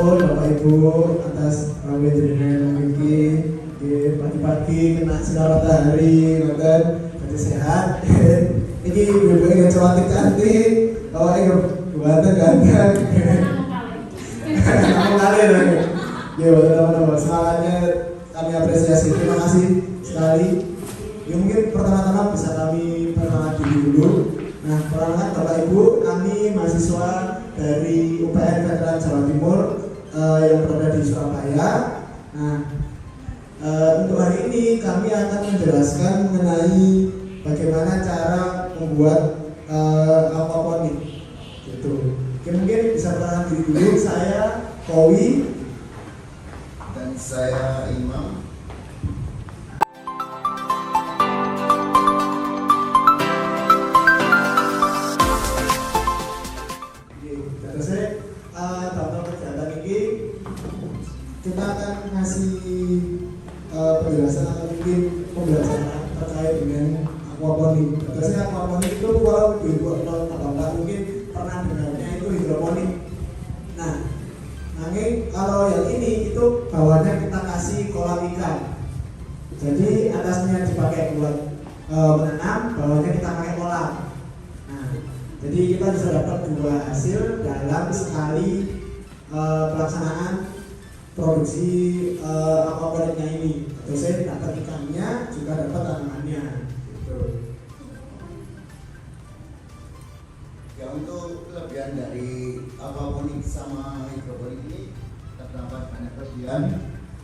nuwun Bapak Ibu atas rawuh jenengan iki. Pagi-pagi kena sinar matahari, ngoten jadi sehat. Iki ibu-ibu yang cantik-cantik, awake ganteng-ganteng. Kamu kali lagi. Ya teman-teman, semangatnya kami apresiasi. Terima kasih sekali. Ya mungkin pertama-tama bisa kami perkenalan dulu. Nah, perkenalkan Bapak Ibu, kami mahasiswa dari UPN Veteran Jawa Timur yang berada di Surabaya. Nah, untuk hari ini kami akan menjelaskan mengenai bagaimana cara membuat aquaponik. Gitu. Oke, mungkin bisa perkenalan diri dulu. Saya Kowi dan saya Imam. Kita akan ngasih penjelasan atau mungkin pembelajaran terkait dengan aquaponik. Biasanya aquaponik itu kalau mungkin pernah dengarnya itu hidroponik. Nah, kalau yang ini itu bawahnya kita kasih kolam ikan. Jadi atasnya dipakai buat menanam, bawahnya kita pakai kolam. Nah, jadi kita bisa dapat dua hasil dalam sekali pelaksanaan produksi aquaponiknya ini. Terus saya dapat ikannya, juga dapat tanamannya. Gitu. Ya, untuk kelebihan dari aquaponik sama hidroponik ini terdapat banyak kelebihan.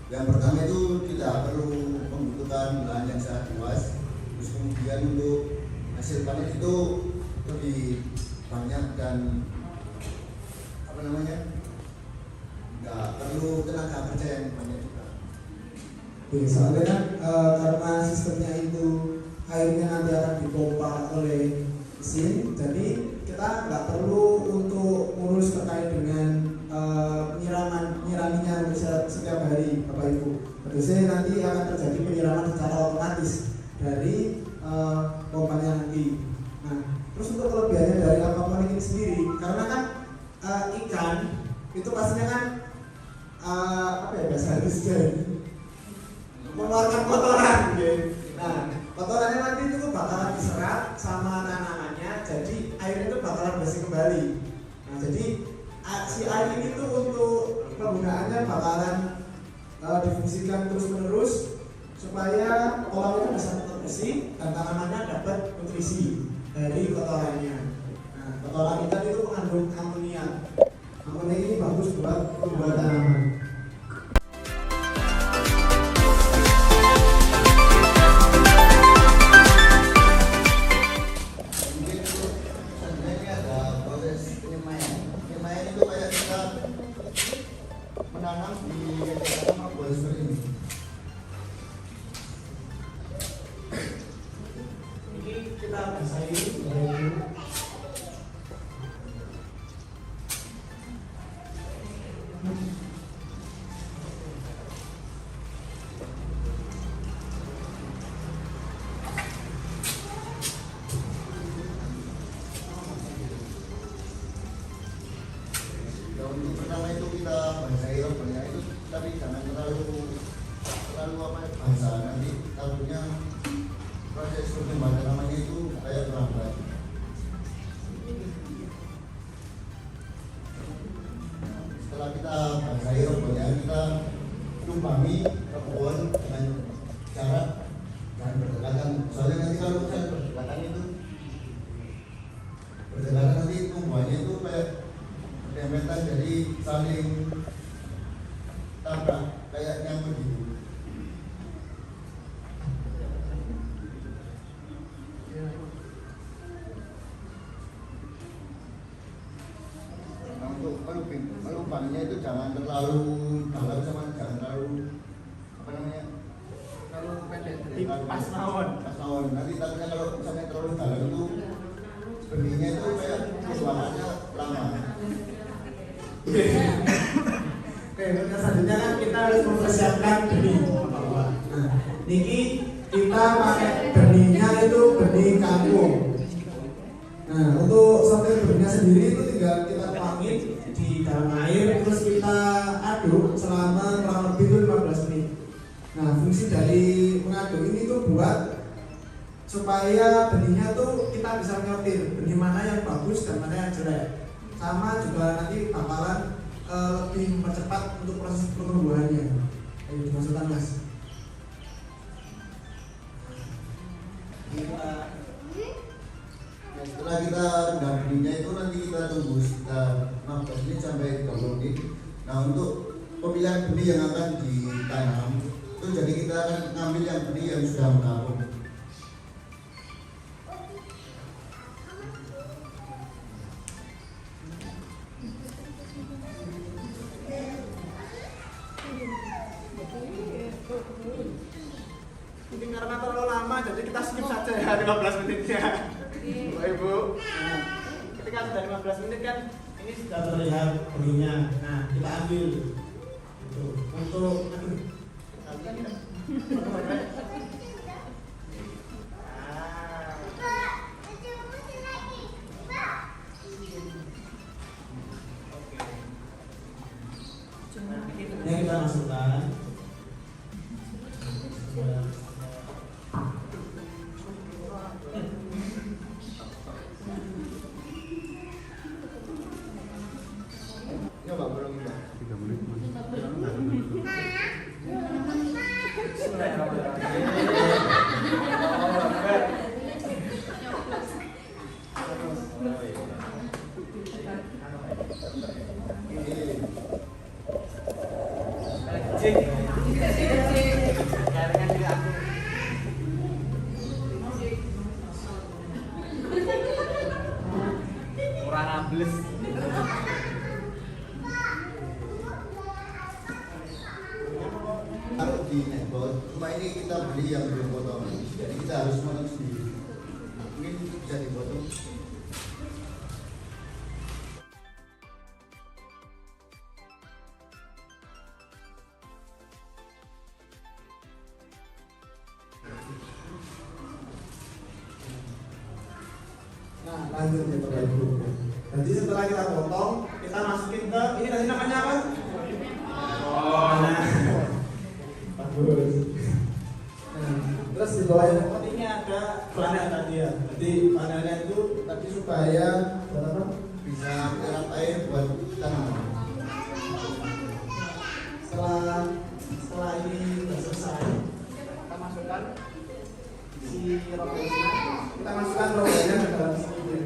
Yang pertama itu tidak perlu membutuhkan lahan yang sangat luas. Terus kemudian untuk hasil panen itu lebih banyak dan nggak perlu tenaga kerja yang banyak juga. Soalnya kan karena sistemnya itu airnya nanti akan dipompa oleh mesin, jadi kita nggak perlu untuk ngurus terkait dengan nyiraminya setiap hari, Bapak Ibu. Terusnya nanti akan terjadi penyiraman secara otomatis dari pompanya nanti. Nah, terus untuk kelebihannya dari aquaponik ini sendiri, karena kan ikan itu pastinya kan bahasa Indonesia mengeluarkan kotoran gitu. Nah, kotorannya nanti itu bakalan diserap sama tanamannya, jadi air itu bakalan bersih kembali. Nah, jadi si air ini tuh untuk penggunaannya bakalan difungsikan terus menerus supaya kolamnya bisa tetap bersih dan tanamannya dapat nutrisi dari kotorannya. Nah, kotoran ikan itu mengandung amonia. Amonia ini bagus buat pembuatan tanaman. Menanam di tanah buah seperti ini. Ini kita basahi dulu. Untuk pertama itu kita basahi robohnya itu, tapi jangan terlalu bahasa, nanti takutnya proses perkembangan namanya itu kayak terlambat. Setelah kita basahi robohnya, kita tumpangi roboh dengan cara jangan berdekatan. Soalnya nanti kalau misalnya berdekatan nanti tumbuhannya itu kayak dempetan, jadi saling tabrak kayak nyambung gitu. Nah, untuk melubangnya itu jangan terlalu dalam sama jangan terlalu terlalu pendek, pas mawon. Nanti takutnya kalau misalnya terlalu dalam itu benihnya itu kayak suaranya lama. Oke, untuk selanjutnya kan kita harus mempersiapkan benih. Nah, niki kita pakai benihnya itu benih kangkung. Nah, untuk sortir benihnya sendiri itu tinggal kita tuangin di dalam air, terus kita Nah, fungsi dari mengaduk ini tuh buat supaya benihnya tuh kita bisa nyortir benih mana yang bagus dan mana yang jelek. Sama juga nanti bakalan lebih mempercepat untuk proses pertumbuhannya. Ayo dimasukkan mas. Nah, setelah kita rendam benihnya itu nanti kita tunggu sekitar 15 menit sampai 30 menit. Nah, untuk pemilihan benih yang akan ditanam itu jadi kita akan ngambil yang benih yang sudah menabung. Mungkin karena terlalu lama jadi kita skip saja ya 15 menitnya. Bapak Ibu. Nah, ketika sudah 15 menit kan ini sudah terlihat benihnya. Nah, kita ambil itu untuk ini kita masukkan. Ya Pak, belum kita. 3 menit. Orang ambles. Taruh di netbot, cuma ini kita beli yang belum potong, jadi kita harus potong sendiri. Mungkin bisa dipotong. Nah, lanjut ya Bapak Ibu. Nanti setelah kita potong, kita masukin ke ini tadi namanya apa? Oh, nah. Bagus. Nah, terus di bawahnya pot ini ada flanel tadi ya. Jadi flanelnya itu tadi supaya buat apa? Bisa menyerap air buat tanaman. Setelah ini sudah selesai, kita masukkan si robotnya. Kita masukkan robotnya ke dalam sini.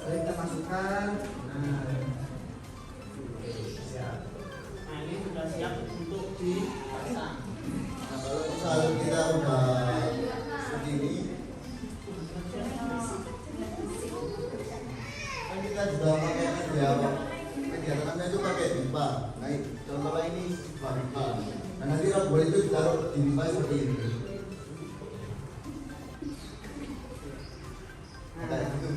Jadi kita masukkan. Nah, siap. Nah ini sudah siap untuk dipasang. Nah, kalau misalnya kita udah seperti ini, kan kita juga pakai media tanamnya itu pakai pipa. Nah, contohnya ini sebuah pipa. Nah, nanti robot itu ditaruh di pipa seperti ini. Nah, kayak gitu.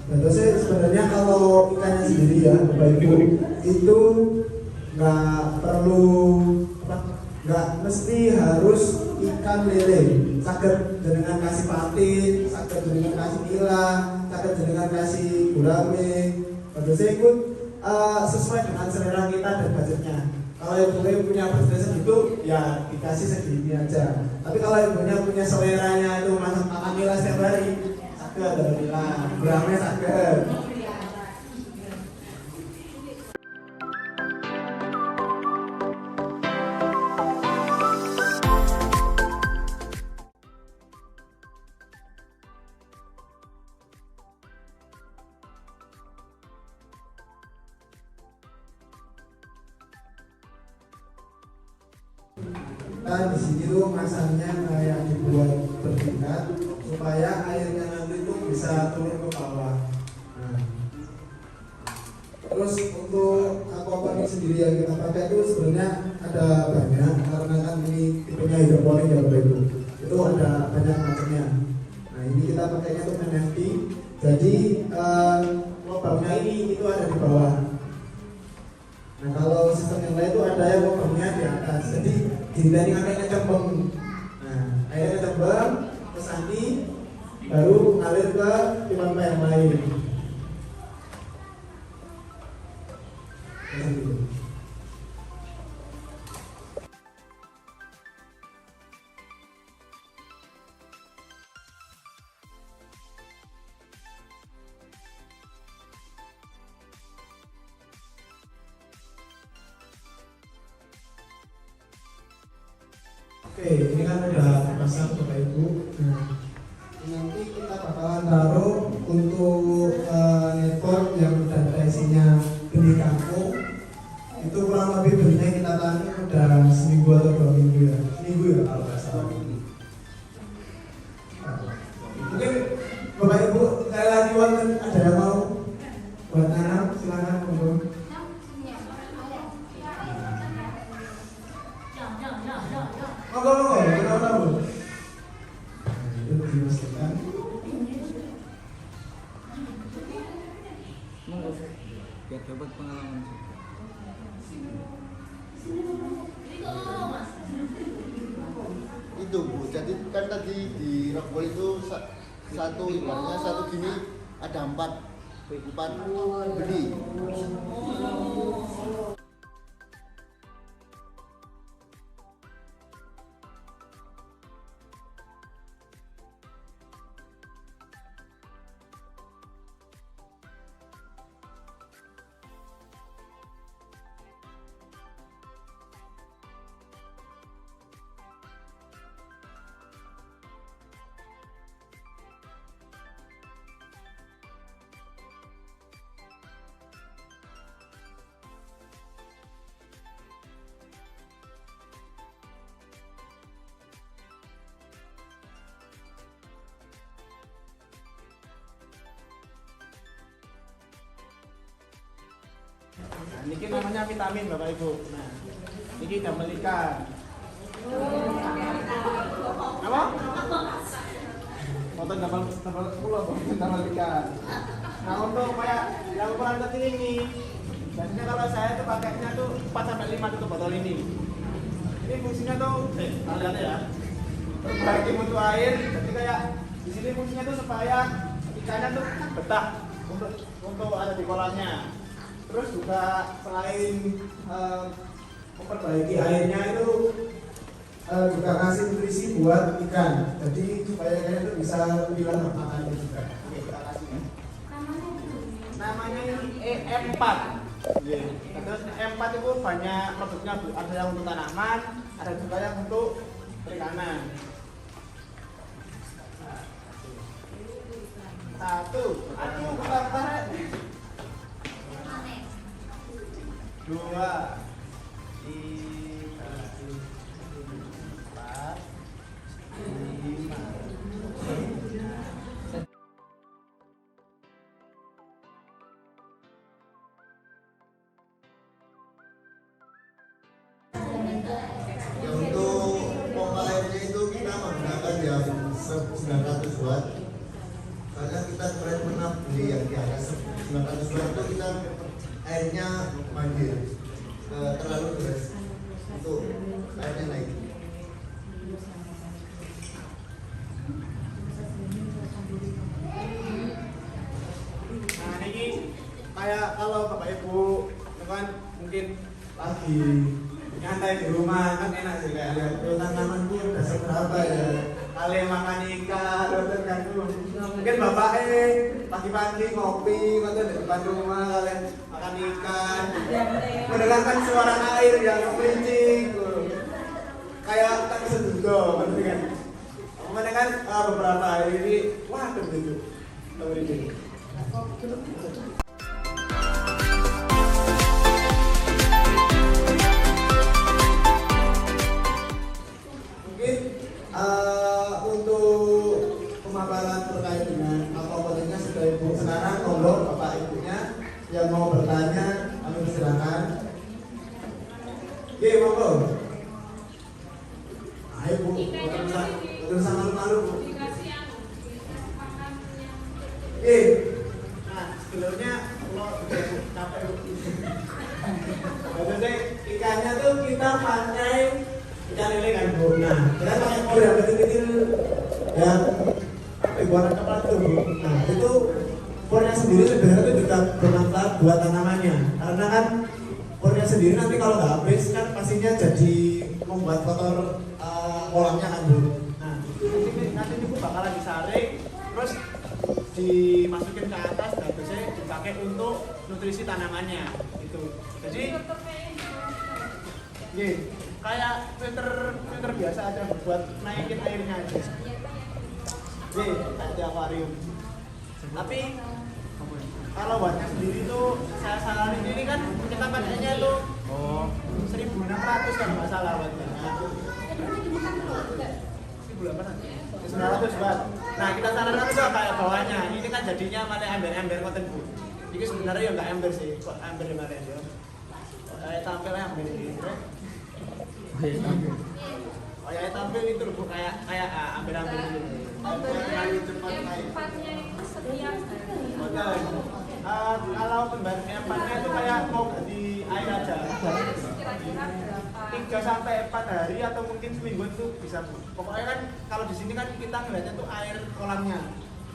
Nah, terus sebenarnya kalau ikannya sendiri ya, Bapak Ibu, itu nggak perlu apa, nggak mesti harus ikan lele. Saged dengan kasih patin, saged dengan kasih nila, saged dengan kasih gurame. Terus itu sesuai dengan selera kita dan budgetnya. Kalau ibunya punya budget segitu, ya dikasih segini aja. Tapi kalau ibunya punya seleranya itu makan nila setiap hari, saged ada nila, gurame saged. Nah, di sini tuh masangnya kayak dibuat bertingkat supaya airnya nanti tuh bisa turun ke bawah. Nah, terus untuk aquaponik sendiri yang kita pakai itu sebenarnya ada banyak karena kan ini tipenya hidroponik ya Bapak Ibu. Itu ada banyak macamnya. Nah, ini kita pakainya untuk NFT. Jadi lubangnya ini itu ada di bawah. Nah, kalau sistem yang lain itu ada yang lubangnya di atas. Jadi dihindari airnya cembeng. Nah, airnya cembeng, terus nanti baru ngalir ke pipa yang lain. Oke, ini kan udah pasang Bapak Ibu. Nah, nanti kita bakalan taruh untuk network yang udah ada isinya benih kampung. Itu kurang lebih benihnya kita tanam udah seminggu atau 2 minggu ya. Seminggu ya kalau nggak salah. Mungkin Bapak Ibu sekali lagi ada yang mau buat nanam, silakan monggo. Monggo, kenapa Bu? Itu dimasukkan. Biar dapat pengalaman. Itu Bu, jadi kan tadi di Rockwool itu satu ibaratnya satu gini ada 4 benih. Nah, ini namanya vitamin Bapak Ibu. Nah, ini damel ikan. Apa? Foto damel pulau, damel ikan. Nah, untuk kayak yang ukuran kecil ini, biasanya kalau saya tuh pakainya tuh 4 sampai 5 tutup botol ini. Ini fungsinya tuh, lihat ya. Berbagi mutu air, jadi kayak di sini fungsinya tuh supaya ikannya tuh betah untuk ada di kolamnya. Terus juga selain memperbaiki airnya itu juga kasih nutrisi buat ikan. Jadi supaya ikan itu bisa lebih lama makannya juga. Oke, kita kasih ya. Namanya ini EM4. Terus EM4 itu banyak produknya, ada yang untuk tanaman, ada juga yang untuk perikanan. Satu, aduh, bentar. 2, 3, 4, 5. Ya, untuk pompa airnya itu kita menggunakan yang 900 watt. Karena kita kemarin pernah beli yang di atas 900 watt itu kita airnya manggil terlalu deras, itu airnya naik. Nah, ini kayak kalau Bapak Ibu kan mungkin lagi nyantai di rumah kan enak sih kayak lihat tanaman pun udah seberapa ya. Kalian makan ikan, terus kan mungkin bapak pagi-pagi ngopi, atau di depan rumah kalian makan ikan, mendengarkan suara air yang merincing, kayak tak sedudo, kan? Kemudian kan beberapa hari ini, wah begitu, merincing. Untuk pemaparan terkait dengan aquaponiknya sudah Ibu. Sekarang monggo Bapak Ibunya yang mau bertanya, kami silakan. Oke, monggo. Ayo Bu, betul sama malu Bu. Oke. Nah, sebelumnya kalau capek Bu. Jadi ikannya tuh kita pakai ikan lele kan Bu. Nah, kita pakai ekor yang kecil-kecil yang ibaratnya Bu. Nah itu pornya sendiri sebenarnya itu juga bermanfaat buat tanamannya, karena kan pornya sendiri nanti kalau nggak habis kan pastinya jadi membuat kotor kolamnya kan Bu. Nah nanti itu bakalan disaring terus dimasukin ke atas dan terusnya dipakai untuk nutrisi tanamannya itu. Jadi kayak filter biasa aja buat naikin airnya aja. Kayak di akuarium. Tapi kalau buatnya sendiri tuh saya saranin ini kan kita pakainya itu 1.600 kan nggak salah buatnya. 1.800 buat. Nah kita sarankan juga kayak bawahnya. Ini kan jadinya malah ember-ember konten Bu. Ini sebenarnya ya nggak ember sih, kok ember malah ya. Tampilnya ember ini. Oh ya tampil itu Bu kayak ambil-ambil gitu. Tempatnya itu setiap kalau pembagian empatnya itu kayak mau ganti air aja. kira-kira berapa? 3-4 hari atau mungkin seminggu itu bisa Bu. Pokoknya kan kalau di sini kan kita ngeliatnya tuh air kolamnya.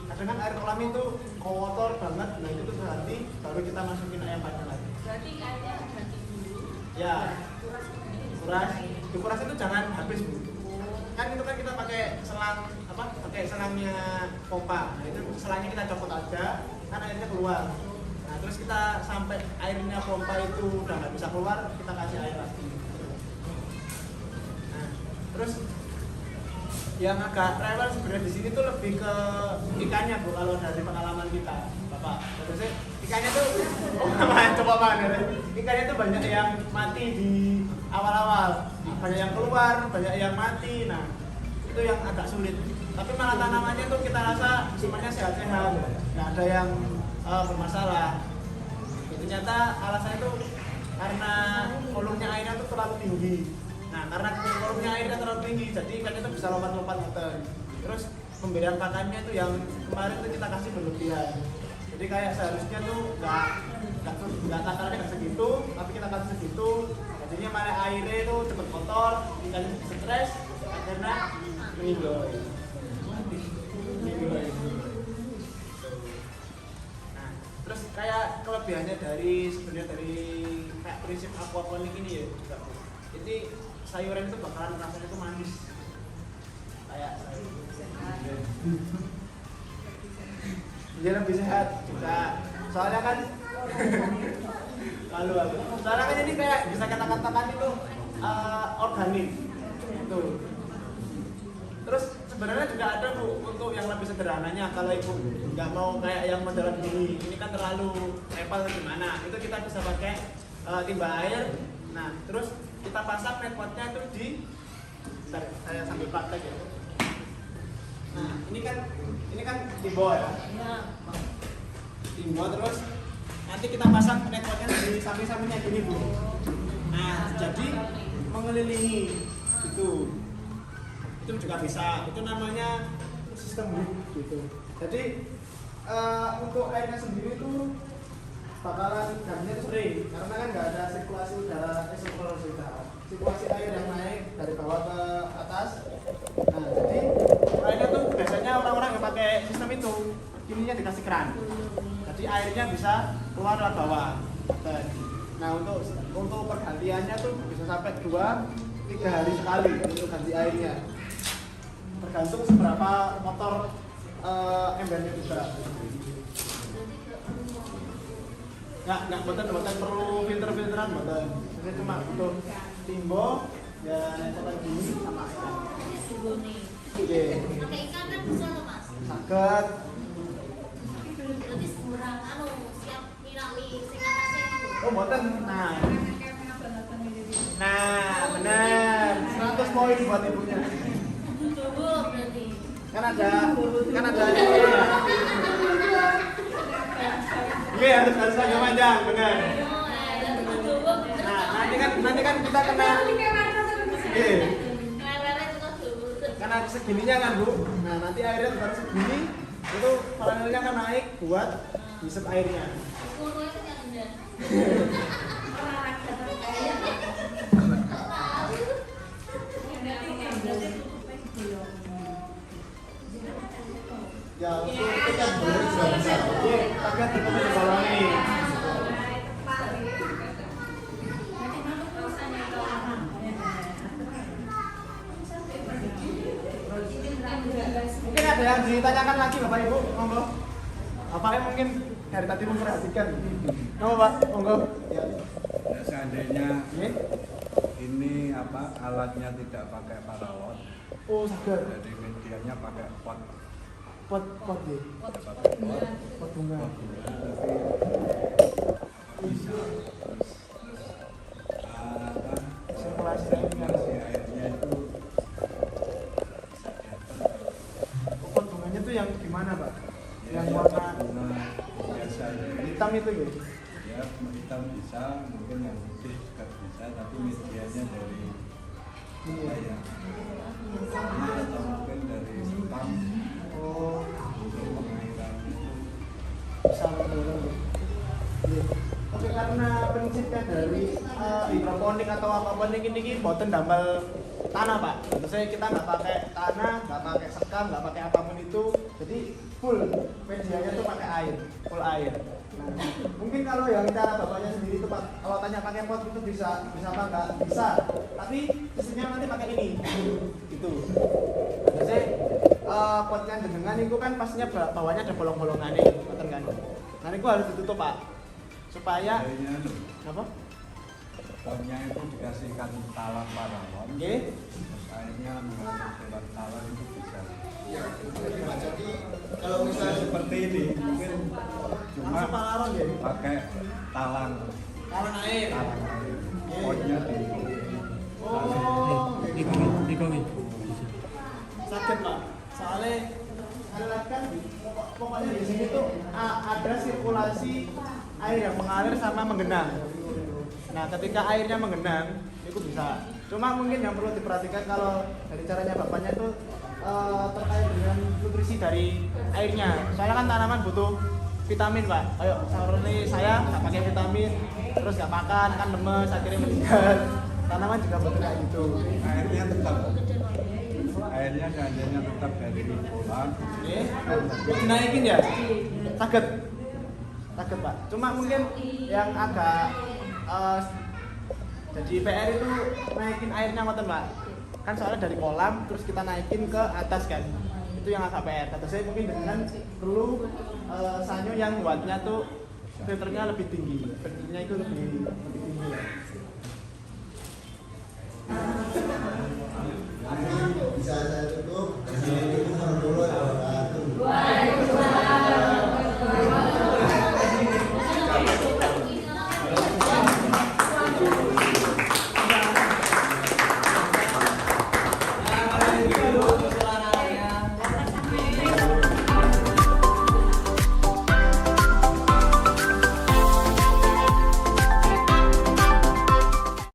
Kadang kan air kolam itu kotor banget, nah itu tuh ganti baru kita masukin air empatnya lagi. Berarti airnya ganti dulu. Ya. Kuras itu jangan habis Bu. Kan itu kan kita pakai selang pakai selangnya pompa. Nah itu selangnya kita copot aja, kan airnya keluar. Nah terus kita sampai airnya pompa itu udah nggak bisa keluar, kita kasih air lagi. Nah terus yang agak rewel sebenarnya di sini tuh lebih ke ikannya Bu, kalau dari pengalaman kita Bapak. Terus ikannya tuh coba mana? Ikannya tuh banyak yang mati di awal-awal, banyak yang keluar, banyak yang mati. Nah itu yang agak sulit. Tapi malah tanamannya tuh kita rasa semuanya sehat-sehat, nggak ada yang bermasalah. Ternyata alasannya tuh karena volumenya airnya tuh terlalu tinggi. Nah karena volumenya airnya terlalu tinggi, jadi ikannya tuh bisa lompat-lompat ngeten. Terus pemberian pakannya tuh yang kemarin tuh kita kasih berlebihan. Jadi kayak seharusnya tuh nggak takarannya nggak segitu, tapi kita kasih segitu. Jadinya malah airnya itu cepet kotor, ikan stres, karena meninggoy. Nah, terus kayak kelebihannya sebenarnya dari kayak prinsip aquaponik ini ya, jadi sayuran itu bakalan rasanya tuh manis, kayak dia lebih sehat juga. Soalnya kan soalnya kan ini kayak bisa kita katakan itu organik itu. Terus sebenarnya juga ada Bu untuk yang lebih sederhananya, kalau Ibu nggak mau kayak yang modelan gini, ini kan terlalu repot gimana, itu kita bisa pakai timba air. Nah terus kita pasang net potnya itu di, bentar, saya sambil praktek ya. Nah ini kan timbo ya, timbo. Terus nanti kita pasang net potnya di samping-sampingnya gini Bu. Nah jadi mengelilingi itu juga bisa. Itu namanya sistem loop gitu. Jadi untuk airnya sendiri itu bakalan gamnya itu sering, karena kan nggak ada sirkulasi udara, sirkulasi air yang naik dari bawah ke atas. Nah jadi airnya tuh biasanya orang-orang yang pakai sistem itu ininya dikasih keran, jadi airnya bisa keluar lewat bawah. Nah untuk pergantiannya tuh bisa sampai 2-3 hari sekali untuk ganti airnya, tergantung seberapa kotor embernya juga. Nggak boten perlu filteran boten. Ini cuma butuh timbo dan coba gini sama ikan. Oke. Pakai ikan kan bisa loh Mas. Saged. Berarti kurang siap nyirami sing atasnya itu. Oh boten. Nah benar. 100 poin buat ibunya. Coba berarti. Kan ada ini ya. Iya harus agak panjang, benar. Nah nanti kan kita kena. Iya. Karena segininya kan Bu. Nah nanti airnya baru segini, itu paralelnya kan naik buat hisap airnya. Ya, untuk ikan boleh juga bisa. Oke, pakai tipe balon ini. Mungkin ada yang ditanyakan lagi Bapak Ibu, monggo. Bapaknya mungkin dari tadi memperhatikan. Monggo Pak, monggo. Ya. Ya, seandainya Ini? ini apa alatnya tidak pakai paralon, Oh, sabar. jadi medianya pakai pot, Pot deh. ya, pakai pot, Pot bunga. pot bunga, tapi bisa terus apa Sirkulasi airnya itu bisa diatur. Pot bunganya tuh yang gimana, Pak? Ya, Yang ya, warna pot bunga biasa ini. hitam itu ya? Ya, hitam bisa, mungkin yang putih juga bisa, tapi medianya dari Iya. ya, atau mungkin dari setam Oh, untuk pengairan itu. bisa betul. Iya. Oke, karena prinsipnya dari hidroponik atau aquaponik ini boten damel tanah, Pak. Misalnya kita nggak pakai tanah, nggak pakai sekam, nggak pakai apapun itu, jadi full medianya tuh pakai air, full air. Nah, mungkin kalau yang cara bapaknya sendiri itu Pak, kalau tanya pakai pot itu bisa apa nggak? Bisa. Tapi biasanya nanti pakai ini, itu. Biasanya potnya jenengan itu kan pastinya bawahnya ada bolong-bolongannya, betul kan? Nah, itu harus ditutup Pak, supaya Airnya, apa? potnya itu dikasihkan talang paralon, Oke. terus airnya mengalir lewat talang itu bisa. Jadi kalau misalnya Seperti ini, mungkin cuma Langsung paralon ya? pakai talang, Talang air. talang air, potnya di Oh, sakit Pak. Soalnya kan pokoknya di sini tuh ada sirkulasi air yang mengalir sama menggenang. Nah, ketika airnya menggenang, itu bisa. Cuma mungkin yang perlu diperhatikan kalau dari caranya bapaknya itu terkait dengan nutrisi dari airnya. Soalnya kan tanaman butuh vitamin Pak. Ayo, ini saya nggak pakai vitamin, terus nggak makan, kan lemes, akhirnya meninggal. Tanaman juga butuh kayak gitu. airnya tetap, airnya seandainya tetap dari bola, Oke, dinaikin ya? Sakit? Sakit Pak. Cuma mungkin yang agak jadi PR itu naikin airnya ngoten Pak. Kan soalnya dari kolam terus kita naikin ke atas kan. Itu yang agak PR. Kata saya mungkin dengan perlu sanyo yang wattnya tuh filternya lebih tinggi. Filternya itu lebih tinggi ya.